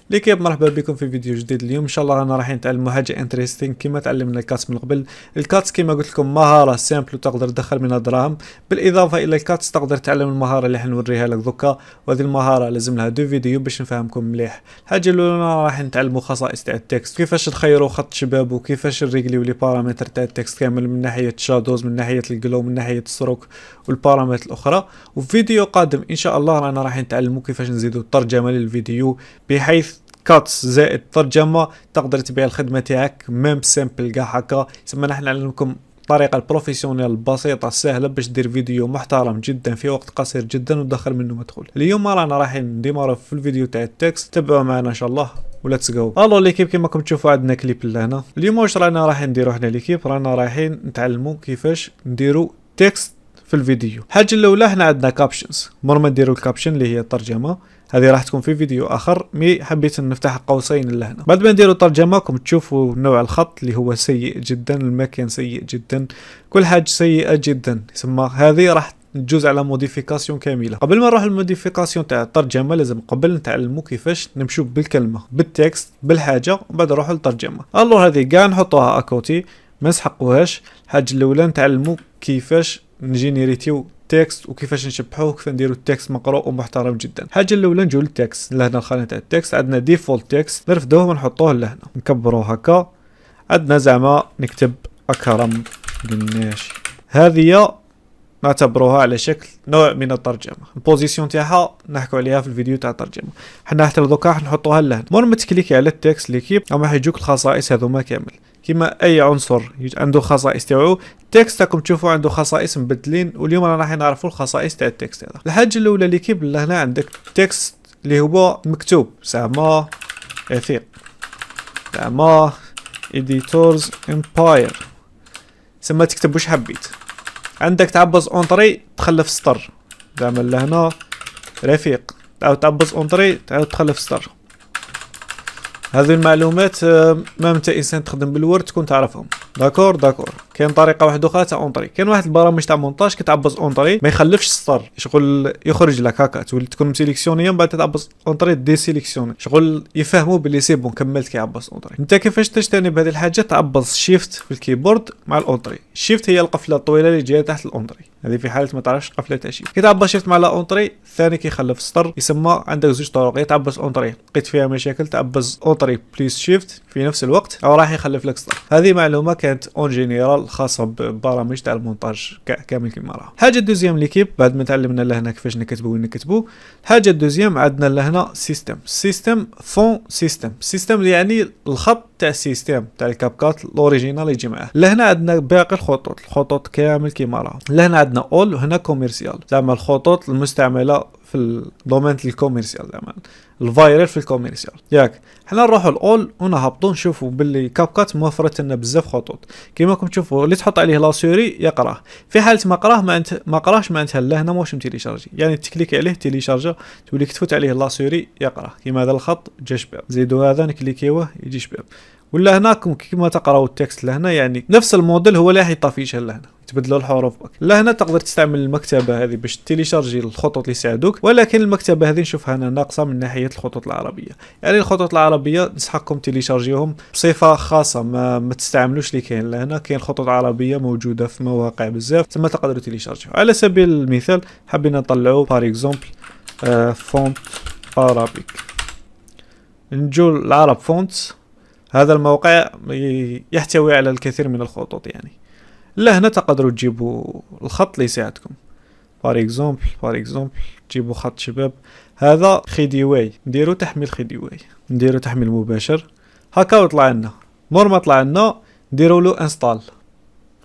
ليكيب مرحبا بكم في فيديو جديد. اليوم ان شاء الله رانا رايحين نتعلموا حاجه انتريستين كما تعلمنا الكاتس من قبل. الكاتس كما قلت لكم مهاره سامبل وتقدر تدخل منها دراهم، بالاضافه الى الكاتس تقدر تعلم المهاره اللي حنوريها لك دوكا، وهذه المهاره لازم لها دو فيديو باش نفهمكم مليح. الحاجه الاولى راح نتعلموا خصائص تاع التكست، كيفاش نخيروا خط شباب وكيفاش نريغليو لي بارامتر تاع التكست كامل من ناحيه شادوز، من ناحيه الجلو، من ناحيه السروك والبارامتر الاخرى. وفي فيديو قادم ان شاء الله رانا راح نتعلموا كيفاش نزيدوا الترجمه للفيديو، بحيث كاتس زائد ترجمه تقدر تبيع الخدمه تاعك ميم سامبل كاع هكا. يسمى نحن نعلمكم الطريقه البروفيسيونيل البسيطه السهله باش دير فيديو محترم جدا في وقت قصير جدا وتدخل منه مدخول. اليوم رانا رايحين نديمارو في الفيديو تاع التكست، تبعوا معنا ان شاء الله ولا تسقوا. الو ليكيب، كما راكم تشوفوا عندنا كليب لهنا. اليوم واش رانا رايحين نديرو حنا ليكيب؟ رانا رايحين نتعلموا كيفاش نديرو تكست في الفيديو. الحاجه الاولى حنا عندنا كابشنز، مور ما نديرو الكابشن اللي هي الترجمه، هذه راح تكون في فيديو اخر، مي حبيت نفتح قوسين لهنا. بعد ما نديروا ترجمه راكم تشوفوا نوع الخط اللي هو سيء جدا، المكان سيء جدا، كل حاجه سيئه جدا. يسمى هذه راح تجوز على موديفيكاسيون كامله. قبل ما نروح للموديفيكاسيون تاع الترجمه لازم قبل نتعلموا كيفاش نمشوا بالكلمه بالتكست بالحاجه وبعد نروحوا للترجمه. الو هذه كاع نحطوها اكوتي ما نسحقوهاش. الحاجه الاولى نتعلموا كيفاش نجينيريتيو تكست وكيفاش نشبحوه، كيف نديروا التكست مقروء ومحترم جدا. الحاجه الاولى نجيو للتكست لهنا، الخانه تاع التكست عندنا ديفولت تكست، نرفدوه ونحطوه لهنا، نكبروه هكا. عندنا زعما نكتب اكرم بالناشي، هذه نعتبروها على شكل نوع من الترجمه. البوزيسيون تاعها نحكوا عليها في الفيديو تاع الترجمه. حنا حتى دوكا راح نحطوها لهنا. مور ما تكليكي على التكست ليكيب راح يجوك الخصائص هذوما كامل، كما اي عنصر عنده خصائص تاعو. التكست راكم تشوفوا عنده خصائص مبدلين، واليوم رانا راح نعرفوا الخصائص تاع التكست هذا. الحاجه الاولى ليكيب لهنا عندك تكست اللي هو مكتوب زعما اثيق، زعما اديتورز امباير، سما تكتب واش حبيت. عندك تعبز اونطري تخلف سطر، زعما لهنا رفيق، تعاود تعبز اونطري تعاود تخلف سطر. هذه المعلومات ما انت انسان تخدم بالوورد تكون تعرفهم. داكور كاين طريقه واحده اخرى تاع اونطري، كاين واحد البرامج تاع مونتاج كتعبز اونطري ما يخلفش السطر، شغل يخرج لك هكا تولي تكون مسيليكسيوني، من بعد تعبز اونطري دي سيليكسيوني، شغل يفهموا بلي سي بون كملت كيعبز اونطري. انت كيفاش تجتنب هذه الحاجه؟ تعبز شيفت في الكيبورد مع الاونطري. شيفت هي القفله الطويله اللي جايه تحت الاونطري، هذه في حاله ما تعرفش قفله تاع شيفت. كي تعبز شيفت مع الاونطري الثاني كيخلف السطر. يسمى عندك زوج طرق، تعبز اونطري لقيت فيها مشاكل تعبز اونطري بليس شيفت في نفس الوقت، او راح يخلف لك سطر. هذه معلومه كانت اون جينيرال خاصه ببرامج تاع المونتاج كامل كما راه. الحاجه الدوزيام ليكيب بعد ما تعلمنا لهنا كيفاش نكتبوا وين نكتبوا، الحاجه الدوزيام عندنا لهنا سيستم فون سيستم يعني الخط تاع السيستم تاع الكابكات الاوريجينال يجي معاه. لهنا عندنا باقي الخطوط كامل كما راه. لهنا عندنا اول وهنا كوميرسيال، زعما الخطوط المستعمله في الدومين الكوميرسيال، زعما الفايرال في الكوميرسيال ياك. حنا نروحوا الاول ونهبطوا نشوفوا باللي كابكات موفرت لنا بزاف خطوط. كيما راكم تشوفوا اللي تحط عليه لاسوري يقراه، في حاله ما قراه ما قراش معناتها لهنا واش متيليشارجي، يعني تكليكي عليه تيليشارجا تولي تفوت عليه لاسوري يقراه. كيما هذا الخط جا شباب، زيدوا هذا نكليكيوه يجي شباب. ولا هناكم كيما تقراو التكست لهنا، يعني نفس الموديل هو اللي راح يطافيش لهنا، تبدلوا الحروف بك. لهنا تقدر تستعمل المكتبه هذه باش تيليشارجي الخطوط اللي يساعدوك، ولكن المكتبه هذه نشوفها انا ناقصه من ناحيه الخطوط العربيه. يعني الخطوط العربيه نصحكم تيليشارجيوهم بصفه خاصه، ما تستعملوش اللي كاين لهنا. كاين خطوط عربيه موجوده في مواقع بزاف ثم تقدروا تيليشارجيو. على سبيل المثال حبينا نطلعوا بار اكزومبل فونت ارابيك، نجو العرب فونتس. هذا الموقع يحتوي على الكثير من الخطوط، يعني لهنا تقدروا تجيبوا الخط اللي يساعدكم. بار اكزومبل تجيبوا خط شباب، هذا خيديواي، نديروا تحميل خيديواي، نديروا تحميل مباشر هكا ويطلع لنا. مور ما طلع لنا نديروا له انستال،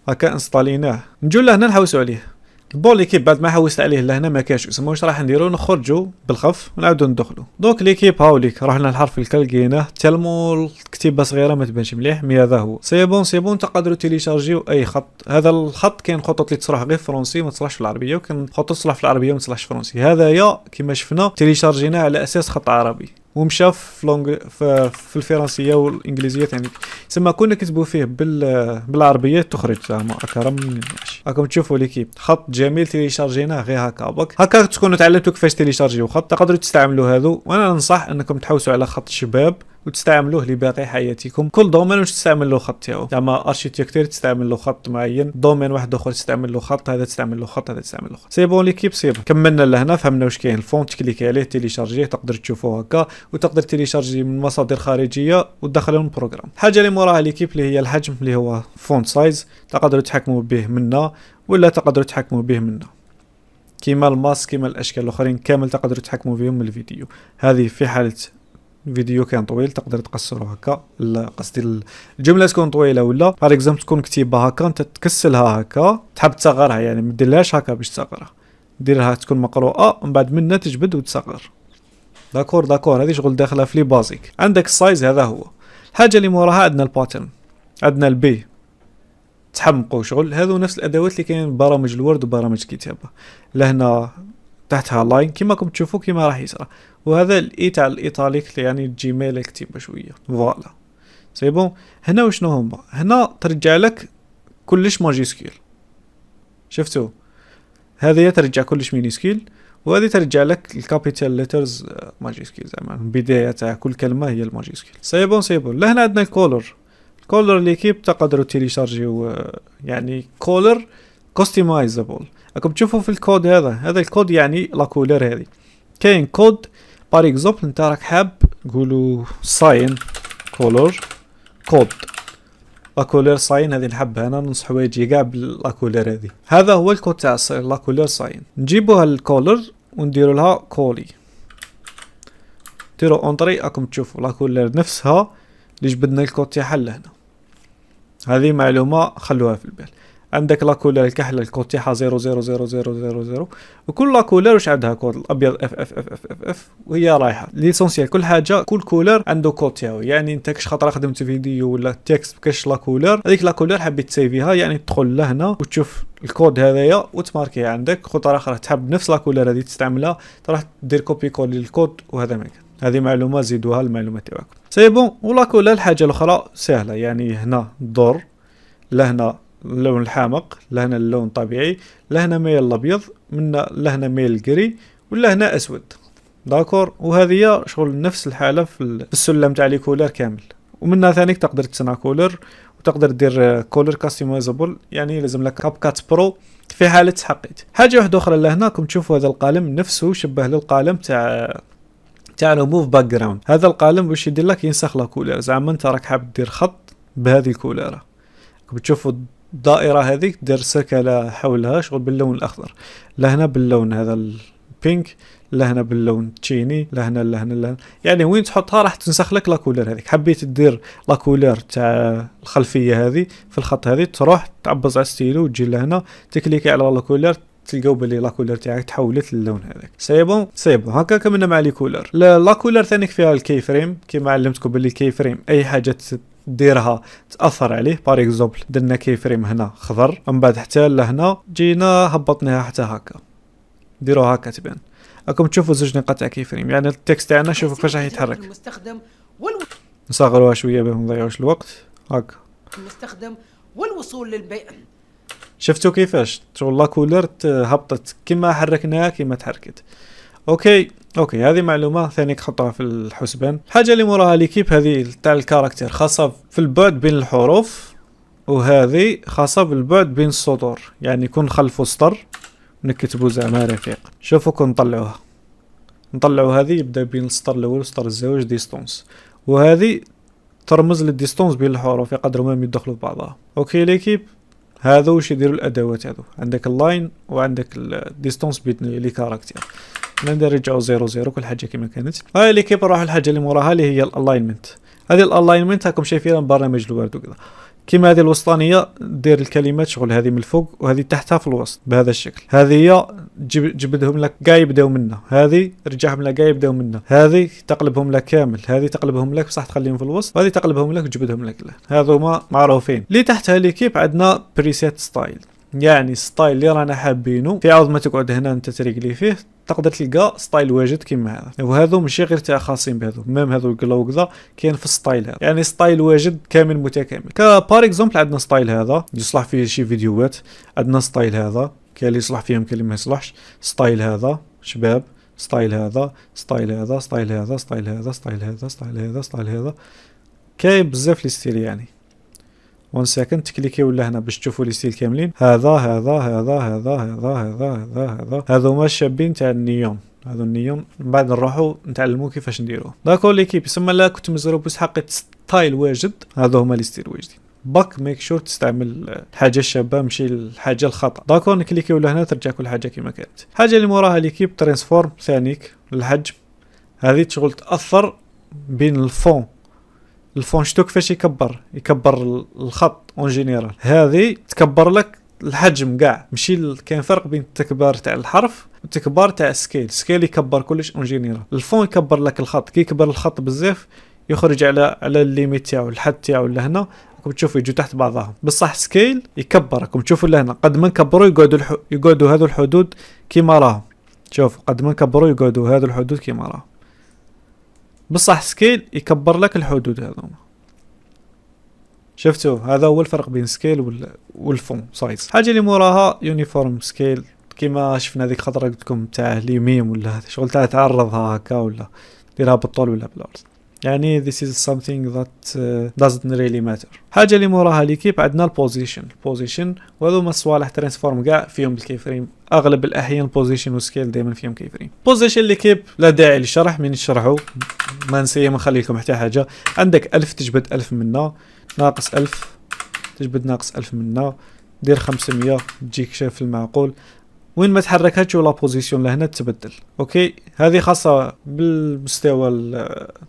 هكا انستاليناه. نجو لهنا نحوسوا عليه. بون ليكيب بعد ما حوست عليه لهنا ما كاش، يسمى واش راح نديرو؟ نخرجوا بالخف ونعاودوا ندخلوا. دونك ليكيب هاوليك رحنا الحرف لقيناه تالمو الكتيبه صغيره ما تبانش مليح، مي هذا هو سي بون تقدروا تيليشارجيو اي خط. هذا الخط كاين خطوط اللي تصلح غير فرونسي ما تصلحش في العربيه، وكاين خطوط تصلح في العربيه ما تصلحش فرونسي. هذايا كيما شفنا تيليشارجيناه على اساس خط عربي، ومشى في الفرنسيه والانجليزيه ثاني. تسمى كنا كتبوا فيه بالعربيه تخرج زعما هكا. راكم تشوفوا ليكيب خط جميل تيليشارجيناه غير هكا تكونوا تعلمتوا كيفاش تيليشارجيو خط. تقدروا تستعملوا هذو، وانا ننصح انكم تحوسوا على خط شباب وتستعملوه لباقي حياتكم. كل دومين واش تستعمل له خط تاعو، زعما اركيتكتور تستعمل له خط معين، دومين واحد اخر تستعمل له خط، هذا تستعمل له خط، هذا تستعمل له خط. سي بون ليكيب سي بون. كملنا لهنا، فهمنا واش كاين الفونت، تكليكي عليه تيليشارجيه، تقدر تشوفوه هكا، وتقدر تيليشارجي من مصادر خارجيه وتدخلهم البروغرام. الحاجه اللي موراها ليكيب اللي هي الحجم، اللي هو فونت سايز، تقدروا تحكموا به منا ولا تقدروا تحكموا به منا، كيما الماس كيما الاشكال الاخرين كامل تقدروا تحكموا بهم من الفيديو. هذه في حاله فيديو كان طويل تقدر تقصره هكا، قصدي الجمله تكون طويله، ولا بار اكزومبل تكون كتيبه هكا انت تكسلها هكا، تحب تصغرها يعني ما ديرلهاش هكا باش تصغرها، ديرها تكون مقروءه ومن بعد منها تجبد وتصغر. داكور هذه شغل داخله في لي بازيك. عندك السايز هذا هو. الحاجه اللي موراها عندنا الباترن، عندنا البي، تحمقوا شغل هذو نفس الادوات اللي كاين برامج الوورد وبرامج الكتابه. لهنا تحتها لاين كيما راكم تشوفوا كيما راح يصرى، وهذا الاي تاع الايطاليك يعني الجيميل الكتيبه شويه فوالا سي بون. هنا وشنو هما؟ هنا ترجع لك كلش ماجيسكيل، شفتوا هذه ترجع كلش مينيسكيل، وهذه ترجع لك الكابيتال ليترز ماجيسكيل، زعما البدايه تاع كل كلمه هي الماجيسكيل. سي بون. لهنا عندنا الكولر ليكيب تقدروا تيليشارجيو يعني كولر كوستمايزابل. راكم تشوفوا في الكود هذا الكود يعني لا كولر هذه. كاين كود بار اكزومبل انت راك حاب نقولوا ساين كولر كود لا كولر ساين، هذه الحبه انا ننصح يجي كاع بلا كولر هذه. هذا هو الكود تاع لا كولر ساين. نجيبوها الكولر ونديروا لها كولي، ديروا اونطري. راكم تشوفوا لا كولر نفسها اللي جبدنا الكود تاعها لهنا. هذه معلومه خلوها في البال. عندك لا كولر الكحله الكود تاعها 000000، وكل لا كولر واش عندها كود الابيض اف اف اف اف اف اف، وهي رايحه ليسونسيال. كل حاجه كل كولر عنده كود تاعو، يعني انت كش خاطر خدمت فيديو ولا تكست بكاش لا كولر، هذيك لا كولر حبيت تسيفيها يعني تدخل لهنا وتشوف الكود هذايا وتماركيه عندك. خطره اخرى تحب نفس لا كولر هذه تستعملها، تروح دير كوبي كول للكود وهذا ما كان. هذه معلومه زيدوها المعلومات تاعكم سي بون. ولا كولر الحاجه الاخرى سهله، يعني هنا الدور، لهنا اللون الحامق، لهنا اللون الطبيعي، لهنا ميل الابيض، من لهنا ميل الجري، ولا هنا اسود. داكور. وهذه شغل نفس الحاله في السلم تاع لي كولر كامل. ومنها ثاني تقدر تصنع كولر وتقدر دير كولر كاستمايزابل، يعني لازم لك كاب كات برو في حاله حقيت. حاجه واحده اخرى لهنا راكم تشوفوا هذا القالم نفسه شبه للقالم تاع موف باك جراوند. هذا القالم واش يدير لك؟ ينسخ لا كولر، زعما انت راك حاب دير خط بهذه الكولره، بتشوفوا الدائره هذيك دير سكله حولها شغل باللون الاخضر، لهنا باللون هذا البينك، لهنا باللون تشيني، لهنا يعني وين تحطها راح تنسخ لك لا كولر هذيك. حبيت تدير لا كولر تاع الخلفيه هذه في الخط هذه، تروح تعبز على ستيلو وتجي لهنا تكليكي على لا كولر، تلقاو بلي لا كولر تاعك تحولت للون هذاك. سي بون هكا كملنا مع لي كولر. لا كولر ثاني فيها الكي فريم، كيما علمتكم بلي الكي فريم اي حاجه ديرها تاثر عليه. بار اكزومبل درنا كي فريم هنا خضر، من بعد حتى لهنا جينا هبطناها حتى هكا، ديروها هكا تبان. راكم تشوفوا زوج نقاط تاع كي فريم، يعني التكست تاعنا شوفوا كيفاش راح يتحرك. نصغروها شويه باش ما نضيعوش الوقت. هكا المستخدم والوصول للبيع. شفتوا كيفاش شغل لا كولر هبطت كيما حركناها كيما تحركت. اوكي هذه معلومه ثاني تحطها في الحسبان. الحاجه اللي موراها ليكيب هذه تاع الكاركتير خاصه في البعد بين الحروف، وهذه خاصه بالبعد بين السطور، يعني يكون خلفه سطر نكتبوا زعما رفيق. شوفوا كون نطلعوا هذه يبدا بين السطر الاول والسطر الزوج ديستونس، وهذه ترمز للديستونس بين الحروف يقدروا ما يدخلوا بعضها. اوكي ليكيب هذا واش يديروا الادوات هذو، عندك اللاين وعندك الديستونس بين لي كاركتير. نرجعوا 00 كل حاجه كما كانت. هاي اللي كيف نروح الحاجه اللي موراها اللي هي الالاينمنت. هذه الالاينمنت راكم شايفينها من برنامج الوورد وكذا، كيما هذه الوسطانيه دير الكلمات شغل هذه من الفوق وهذه تحتها في الوسط بهذا الشكل. هذه جبدهم لك كاع يبداو منها، هذه رجعهم لك كاع يبداو منها، هذه تقلبهم لك كامل، هذه تقلبهم لك بصح تخليهم في الوسط، وهذه تقلبهم لك وتجبدهم لك. هذوما معروفين. اللي تحتها ليكيب عندنا بريسيت ستايل، يعني ستايل اللي رانا حابينه. في عوض ما تقعد هنا انت تريقلي فيه تقدر تلقى ستايل واجد كيما هذا، وهذو ماشي غير تاع خاصين بهذو، ميم هذو الجلو كذا كاين في الستايل هذا، يعني ستايل واجد كامل متكامل. كبار اكزومبل عندنا ستايل هذا يصلح فيه شي فيديوهات، عندنا ستايل هذا كاين اللي يصلح فيهم كاين اللي ما يصلحش، ستايل هذا شباب، ستايل هذا، ستايل هذا، ستايل هذا، ستايل هذا، ستايل هذا، ستايل هذا، ستايل هذا، كاين بزاف لي ستيل يعني. 1 سكند تكليكيو لهنا باش تشوفوا لي ستيل كاملين. هذا هذا هذا هذا هذا هذا هذا هذا هما الشابين تاع النيون، هذو النيون من بعد نروحوا نتعلموا كيفاش نديروه. داكور ليكيب يسمى لا كنت مزرو بس حقيت ستايل واجد، هذو هما لي ستيل واجدين. باك ميك شور تستعمل الحاجه الشابه ماشي الحاجه الخطا. داكور نكليكيو لهنا ترجع كل حاجه كما كانت. الحاجه اللي موراها ليكيب ترانسفورم ثانيك الحجم، هذه شغل تاثر بين الفون شتو كيفاش يكبر الخط اون جينيرال، هذه تكبر لك الحجم كاع، ماشي كاين فرق بين التكبار تاع الحرف والتكبار تاع السكيل يكبر كلش اون جينيرال. الفون يكبر لك الخط، كي يكبر الخط بزاف يخرج على الليميت تاعو الحد تاعو لهنا، راكم تشوفوا يجوا تحت بعضهم. بصح سكيل يكبر، راكم تشوفوا لهنا قد ما نكبروا يقعدوا هذو الحدود كيما راهم، شوفوا قد ما نكبروا يقعدوا هذو الحدود كيما راهم. بصح سكيل يكبر لك الحدود هذوما، شفتوا هذا هو الفرق بين سكيل والفون سايز. حاجه اللي موراها يونيفورم سكيل، كيما شفنا هذيك خطره قلت لكم تاع ليميم ولا شغل تاع تعرضها هكا ولا ديرها بالطول ولا بالعرض، يعني this is something that doesn't really matter. حاجه اللي موراها ليكيب عندنا البوزيشن وهذو ما الصوالح ترانسفورم كاع فيهم بالكي فريم، اغلب الاحيان بوزيشن وسكيل دائما فيهم كي فريم. بوزيشن ليكيب لا داعي للشرح، من نشرحوا ما نسيه ما نخلي لكم حتى حاجه. عندك 1000 تجبد 1000 منا، ناقص 1000 تجبد ناقص 1000 منا، دير 500 تجيك شايف في المعقول. وين ما تحركتش ولا بوزيشن لهنا تبدل. اوكي هذه خاصه بالمستوى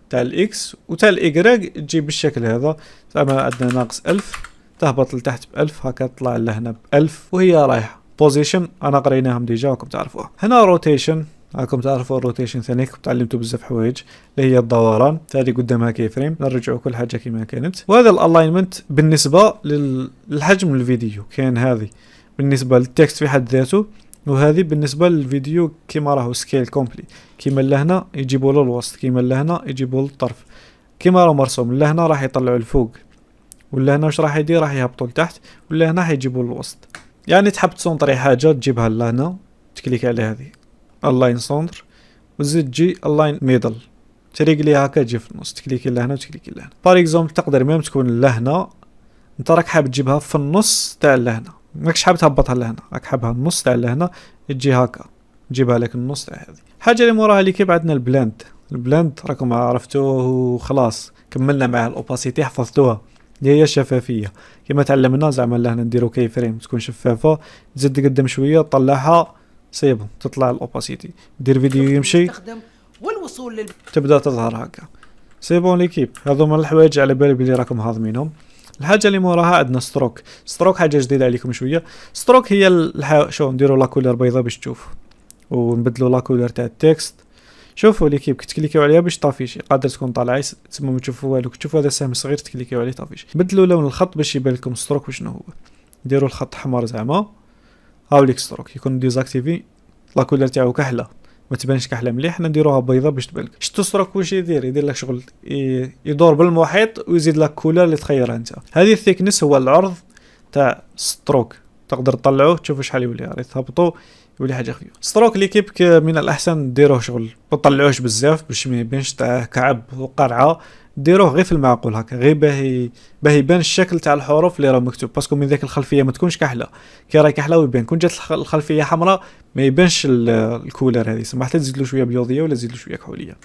تاع الاكس وتاع الايغريك تجي بالشكل هذا، زعما عندنا ناقص 1000 تهبط لتحت ب1000 هكا تطلع لهنا ب1000 وهي رايحه. بوزيشن انا قريناهم ديجا راكم تعرفوها. هنا روتيشن راكم تعرفوا الروتيشن ثاني تعلمتوا بزاف حوايج اللي هي الدوران، هذه قدامها كي فريم، نرجعوا كل حاجه كما كانت. وهذا الالاينمنت بالنسبه للحجم الفيديو، كاين هذه بالنسبه للتكست في حد ذاته، وهذه بالنسبه للفيديو كيما راهو سكيل كومبلي، كيما لهنا يجيبوا له الوسط، كيما لهنا يجيبوا له الطرف، كيما راه مرسوم لهنا راح يطلعوا الفوق، ولا هنا واش راح يدير راح يهبطوا لتحت، ولا هنا حيجيبوا الوسط. يعني تحب تصونطري حاجه تجيبها لهنا تكليك على هذه الاين سونتر وزيد تجي الاين ميدل تريق لي هكا تجي في النص، تكليكي لهنا وتكليكي لهنا. بار اكزومبل تقدر ميم تكون لهنا انت راك حاب تجيبها في النص تاع لهنا، ماكش حاب تهبطها لهنا، راك حابها النص تاع لهنا تجي هكا تجيبها لك النص تاع هذه. حاجه اللي موراها اللي كيف عندنا البلند راكم عرفتوه وخلاص كملنا مع الاوباسيتي حفظتوها اللي هي الشفافيه، كما تعلمنا زعما لهنا نديرو كي فريم تكون شفافه، تزيد قدام شويه طلعها سيبو تطلع الاوباسيتي، دير فيديو يمشي والوصول تبدا تظهر هكا سيبون ليكيب. هذوما الحوايج على بالي بلي راكم هاضمينهم. الحاجه اللي موراها عندنا ستروك حاجه جديده عليكم شويه. ستروك هي شو نديروا لا كولر بيضاء باش تشوف ونبدلوا لا كولر تاع التكست. شوفوا ليكيب كتكليكيو عليها باش طافيش، قادر تكون طالعه تسمى ما تشوفوا والو، تشوفوا هذا السهم صغير تكليكيو عليه طافيش. بدلوا لون الخط باش يبان لكم ستروك وشنو هو، ديروا الخط احمر زعما هاوليك ستروك يكون ديزاكتيفي لا كولر تاعو كحله ما تبانش كحله مليح، حنا نديروها بيضاء باش تبان لك. شتو ستروك واش يدير لك شغل يدور بالمحيط ويزيد لك كولر اللي تخيرها انت. هذه الثيكنس هو العرض تاع ستروك، تقدر تطلعوه تشوفوا شحال يولي عريض تهبطوا يولي حاجه خفيفه. ستروك اللي كيب من الاحسن ديروه شغل ما تطلعوش بزاف باش ما يبانش تاع كعب وقرعه، ديروه غير في المعقول هكا غير باهي يبان الشكل تاع الحروف اللي راه مكتوب، باسكو من ذاك الخلفيه ما تكونش كحله، كي راهي كحله ويبان، كون جات الخلفيه حمراء ما يبانش الكولر هذه، سمح حتى تزيد له شويه بيضيه ولا تزيد له شويه كحوليه.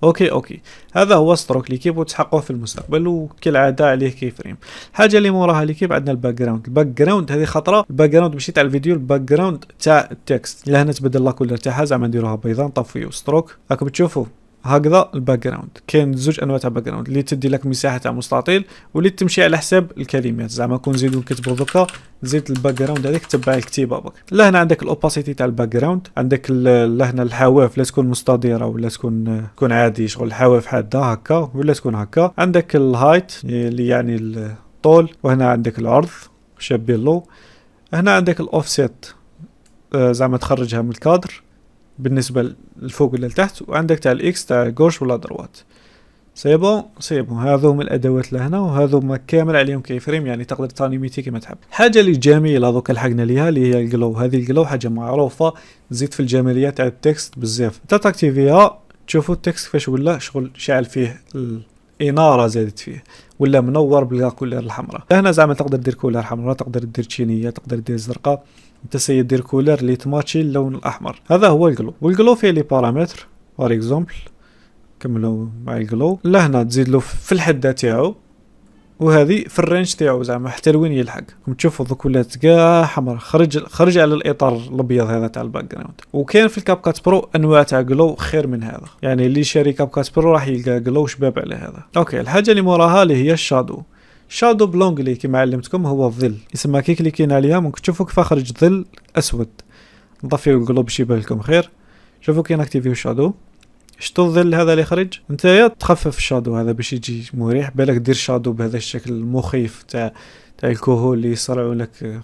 اوكي هذا هو ستروك اللي كيب وتحققوه في المستقبل وكالعاده عليه كي فريم. الحاجه اللي موراها اللي كيب عندنا الباك جراوند هذه خطره، الباك جراوند ماشي تاع الفيديو، الباك جراوند تاع التكست. الا هنا تبدل لا كولر تاعها زعما نديروها بيضاء نطفيو ستروك راكم تشوفوا هكذا. الباك جراوند كاين زوج انواع تاع باك جراوند، اللي تدي لك مساحه تاع مستطيل واللي تمشي على حساب الكلمات، زعما كون نزيدو نكتبوا دوكا زيد الباك جراوند هذيك تبع الكتيبه بك. لا هنا عندك الاوباسيتي تاع الباك جراوند، عندك هنا الحواف لا تكون مستديره ولا تكون عادي شغل الحواف حاده هكا ولا تكون هكا. عندك الهايت اللي يعني الطول، وهنا عندك العرض شابين له. هنا عندك الاوفسيت زعما تخرجها من الكادر، بالنسبه للفوق ولا لتحت، وعندك تاع الاكس تاع الجوش ولا دروات. سي بون هذو هما الادوات لهنا، وهذو ما كامل عليهم كي فريم، يعني تقدر تانيميتي كما تحب. حاجه اللي جميله دوك لحقنا ليها اللي هي الجلو. هذه الجلو حاجه معروفه تزيد في الجماليه تاع التكست بزاف. انت تاكتيفيها تشوفوا التكست كيفاش ولا شغل شاعل فيه الاناره، زادت فيه ولا منور بالكولير الحمراء. هنا زعما تقدر دير كولير حمراء، تقدر دير تشينيه، تقدر دير زرقاء، انت سيد دير كولير اللي تماتشي اللون الاحمر. هذا هو الجلو. والجلو فيه لي بارامتر بار اكزومبل. كملوا مع الجلو. لهنا تزيد له في الحده تاعو، وهذه في الرينج تاعو زعما حتى لوين يلحق. كم تشوفوا دوك ولات كاع حمر، خرج على الاطار الابيض هذا تاع الباك جراوند. وكاين في الكاب كات برو انواع تاع جلو خير من هذا، يعني اللي شاري كاب كات برو راح يلقى جلو شباب على هذا. اوكي، الحاجه اللي موراها اللي هي الشادو. شادو بلونغلي كيما علمتكم هو الظل، يسمى كي كليكين عليها ممكن تشوفوا كيف خرج ظل اسود. نضفيو الجلو باش يبان لكم خير. شوفوا كي ناكتيفيو شادو، شتو الظل هذا اللي خرج. نتايا تخفف الشادو هذا باش يجي مريح. بالك دير شادو بهذا الشكل المخيف تاع الكهول اللي يصرعوا لك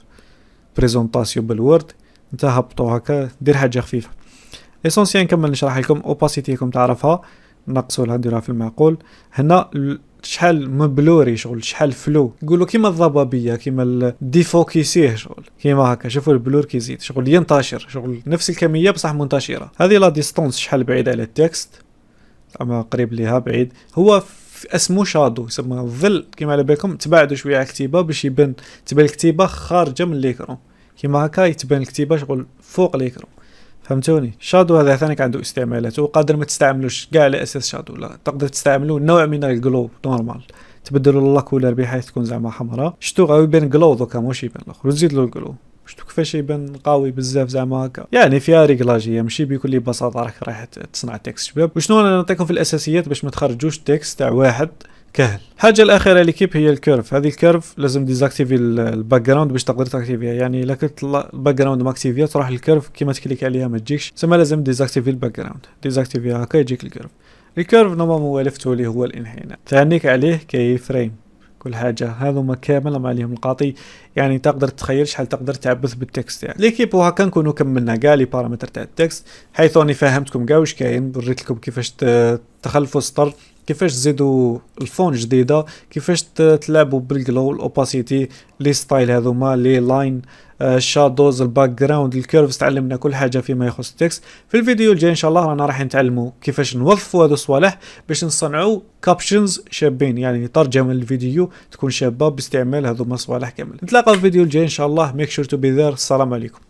بريزونطاسيون بالورد. انت هبطو هكا، دير حاجه خفيفه. اسونسيال نكمل نشرح لكم. اوباسيتي تعرفها، نقصوا لها نديروها في المعقول. هنا شحال من بلوري، شغل شحال فلو، يقولوا كيما الضبابيه، كيما الديفوكيسيه، شغل كيما هكا. شوفوا البلور كيزيد، شغل ينتشر، شغل نفس الكميه بصح منتشره. هذه لا ديستونس شحال بعيد على التكست، اما قريب ليها بعيد. هو اسمه شادو، يسمى الظل. كيما على بالكم تبعدوا شويه على الكتيبه باش تبان الكتيبه خارجه من ليكرون، كيما هكا يتبان الكتيبه شغل فوق ليكرون. فهمتوني؟ شادو هذا ثاني عنده استعمالات، وقادر ما تستعملوش كاع على اساس شادو، لا تقدر تستعملوا نوع من الجلو نورمال، تبدلوا لا كولر بحيث تكون زعما حمراء. شتو غاوي يبان جلو دوكا ماشي يبان الاخر، وتزيد له الجلو. شتو كيفاش يبان قوي بزاف زعما هكا. يعني فيها ريغلاجيه، ماشي بكل بساطه راك رايح تصنع تكست شباب. وشنو انا نعطيكم في الاساسيات باش ما تخرجوش تكست تاع واحد كهل. الحاجه الاخيره اللي كيب هي الكيرف. هذه الكيرف لازم ديزاكتيفي الباك جراوند باش تقدر تاكتيفيها، يعني الا كنت الباك جراوند ماكتيفيا تروح الكيرف كيما تكليك عليها ما تجيكش، تسمى لازم ديزاكتيفي الباك جراوند. ديزاكتيفيها هكا يجيك الكيرف. الكيرف نورمالمون والفتو ليه هو الانحناء، ثانيك عليه كي فريم كل حاجه. هذوما كامل ما عليهم القاطي، يعني تقدر تتخيل شحال تقدر تعبث بالتكست تاعك. ليكيب وهكا نكونوا كملنا كاع لي بارامتر تاع التكست، حيث اني فهمتكم كاع واش كاين، وريت لكم كيفاش تخلفوا سطر، كيفاش تزيدوا الفون جديده، كيفاش تلعبوا بالجلو، الاوباسيتي، لي ستايل هذوما، لي لاين، الشادوز، الباك جراوند، الكيرفز. تعلمنا كل حاجه فيما يخص التكست. في الفيديو الجاي ان شاء الله رانا راح نتعلموا كيفاش نوظفوا هذو الصوالح باش نصنعوا كابشنز شابين، يعني ترجمه الفيديو تكون شابه باستعمال هذو الصوالح كامل. نتلاقاو في الفيديو الجاي ان شاء الله. ميك شور تو بي ذير. السلام عليكم.